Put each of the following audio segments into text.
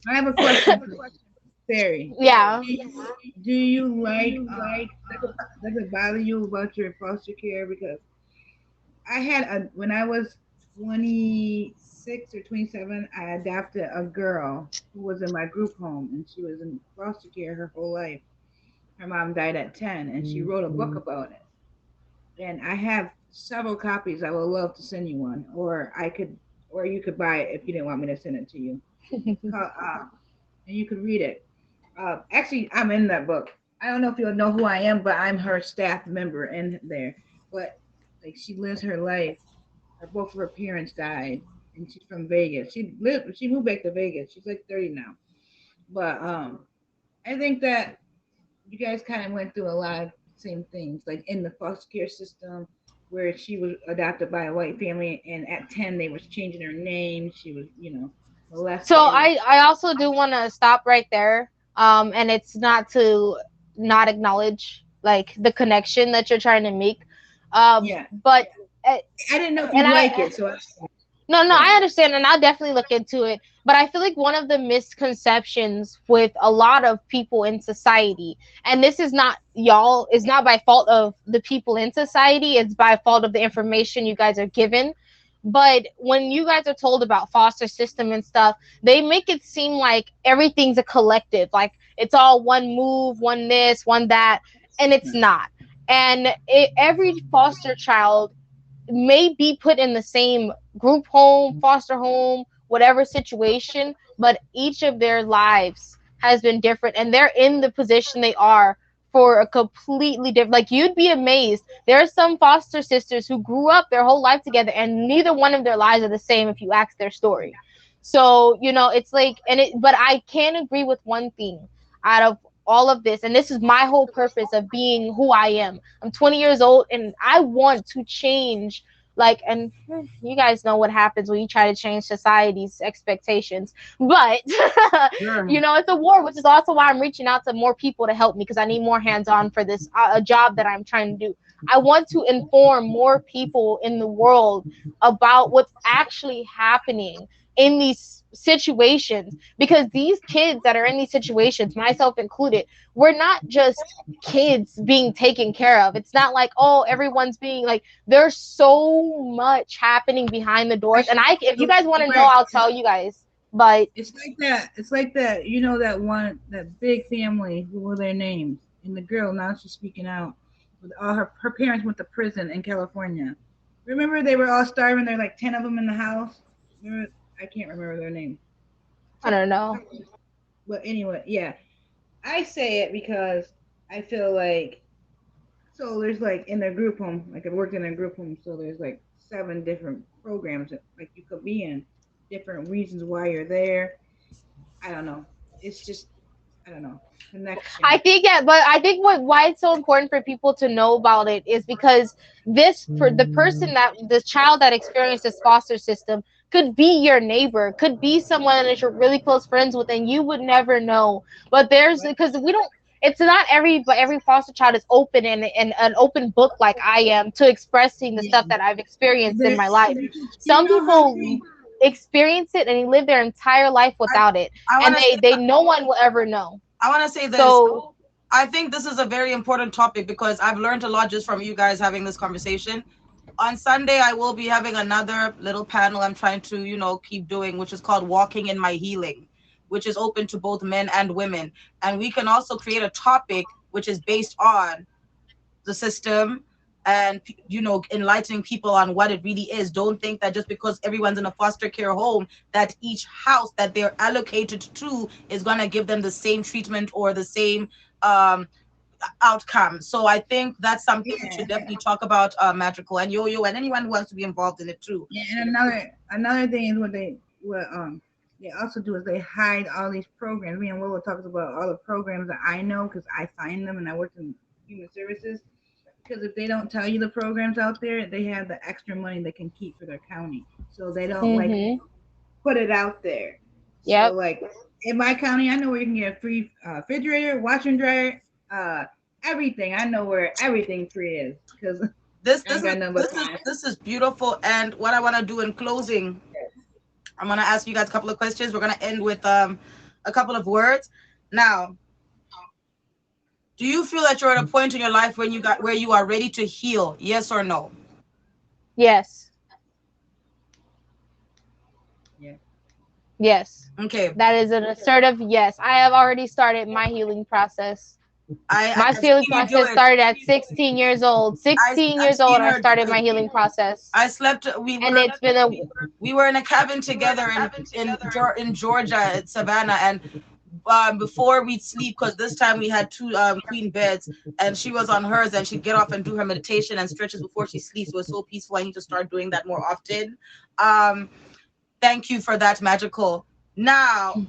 I have a question for Terry. Yeah. Do you like does it bother you about your foster care? Because I had a when I was 26 or 27, I adopted a girl who was in my group home, and she was in foster care her whole life. Her mom died at 10, and she wrote a book about it. And I have several copies. I would love to send you one, or you could buy it if you didn't want me to send it to you. It's called, and you could read it. Actually, I'm in that book. I don't know if you'll know who I am, but I'm her staff member in there. But like, she lives her life. Both of her parents died, and she's from Vegas. She moved back to Vegas. She's like 30 now. But I think that you guys kind of went through a lot of same things, like in the foster care system, where she was adopted by a white family, and at 10 they was changing her name. She was, So molested. I also do want to stop right there. And it's not to not acknowledge like the connection that you're trying to make. Yeah, But uh, I didn't know if and you'd like it, so no, no, yeah, I understand, and I'll definitely look into it. But I feel like one of the misconceptions with a lot of people in society, and this is not y'all, is not by fault of the people in society, it's by fault of the information you guys are given. But when you guys are told about foster system and stuff, they make it seem like everything's a collective, like it's all one move, one this, one that, and it's not. And every foster child may be put in the same group home, foster home, whatever situation, but each of their lives has been different and they're in the position they are for a completely different, like you'd be amazed. There are some foster sisters who grew up their whole life together and neither one of their lives are the same if you ask their story. So, it's like, but I can agree with one thing out of all of this, and this is my whole purpose of being who I am. I'm 20 years old and I want to change, like, and you guys know what happens when you try to change society's expectations. But sure. it's a war, which is also why I'm reaching out to more people to help me because I need more hands-on for this a job that I'm trying to do. I want to inform more people in the world about what's actually happening in these situations, because these kids that are in these situations, myself included, we're not just kids being taken care of. It's not like, oh, everyone's being like, there's so much happening behind the doors. And if you guys want to know, Right. I'll tell you guys. But It's like that. It's like that. You know that one, that big family. What were their names? And the girl now she's speaking out. With all her parents went to prison in California. Remember they were all starving. There were like 10 of them in the house. Remember, I can't remember their name. I don't know. But anyway, yeah, I say it because I feel like, so there's like in their group home. Like I worked in a group home, so there's like 7 different programs that like you could be in, different reasons why you're there. I don't know. It's just, I don't know, I connection. think, yeah, but I think why it's so important for people to know about it is because this, for the person that the child that experienced this foster system, could be your neighbor, could be someone that you're really close friends with, and you would never know. But there's, Right? because we don't. It's not but every foster child is open and an open book like I am to expressing the Yeah. stuff that I've experienced in There, my life. you Some know how people experience it and they live their entire life I without it, I and want to say they no one will ever know. I want to say this. So I think this is a very important topic because I've learned a lot just from you guys having this conversation. On Sunday, I will be having another little panel I'm trying to, keep doing, which is called Walking in My Healing, which is open to both men and women. And we can also create a topic which is based on the system and, enlightening people on what it really is. Don't think that just because everyone's in a foster care home, that each house that they're allocated to is going to give them the same treatment or the same um, outcome. So I think that's something we yeah. should definitely talk about, Magical and Yo-Yo and anyone who wants to be involved in it too. Yeah, and another thing is what they also do is they hide all these programs. Me and Willow talks about all the programs that I know because I find them and I work in human services. Because if they don't tell you the programs out there, they have the extra money they can keep for their county, so they don't like mhm. put it out there. So Yep. like in my county, I know where you can get a free refrigerator, washer and dryer, uh, everything. I know where everything free is because This I this ain't is got nothing this but is time. this is beautiful. And what I want to do in closing I'm gonna ask you guys a couple of questions. We're gonna end with a couple of words. Now, do you feel that you're at a point in your life when you got where you are ready to heal? Yes or no? Yes. Yeah. Yes. Okay. That is an assertive yes. I have already started my healing process. My I've healing seen you do process it. started at 16 years old. I 16 I've years old, seen I her do started my it. healing process. I slept. And it's been a We were in a cabin together in Georgia at Savannah, and before we'd sleep, because this time we had two queen beds, and she was on hers, and she'd get off and do her meditation and stretches before she sleeps. It was so peaceful. I need to start doing that more often. Um, Thank you for that, magical. Now,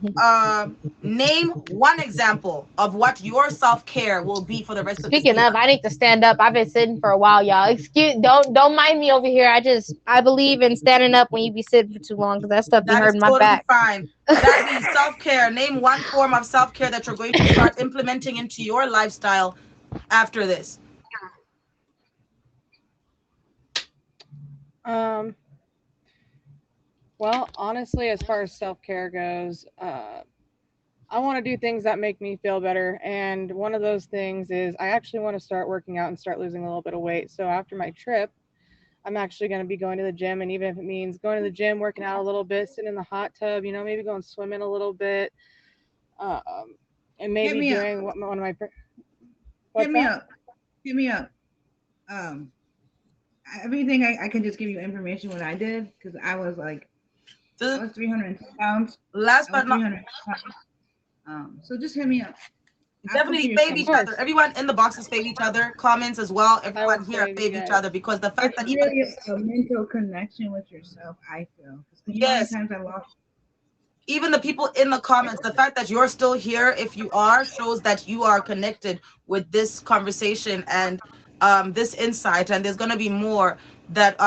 name one example of what your self care will be for the rest of this Speaking year. of, I need to stand up. I've been sitting for a while, y'all. Excuse, don't mind me over here. I believe in standing up when you be sitting for too long because that stuff be That is hurting my totally back. fine. Gabby, self care. Name one form of self care that you're going to start implementing into your lifestyle after this. Um, well, honestly, as far as self care goes, I want to do things that make me feel better. And one of those things is I actually want to start working out and start losing a little bit of weight. So after my trip, I'm actually going to be going to the gym. And even if it means going to the gym, working out a little bit, sitting in the hot tub, maybe going swimming a little bit, um, and Hit maybe me up. doing one of my, Hit what's me that? up. Hit me up. Um, everything I can just give you information what I did because I The was 310 pounds. last I was but not 300 pounds. So just hit me up. I'll come to definitely your fave Of each city. other. course, Everyone in the boxes fave each other. Comments as well. I will Everyone here save you fave each guys. other because the fact It's that even really a mental connection with yourself. I feel because you know how many yes, times I lost. even the people in the comments, the fact that you're still here, if you are, shows that you are connected with this conversation and this insight. And there's going to be more that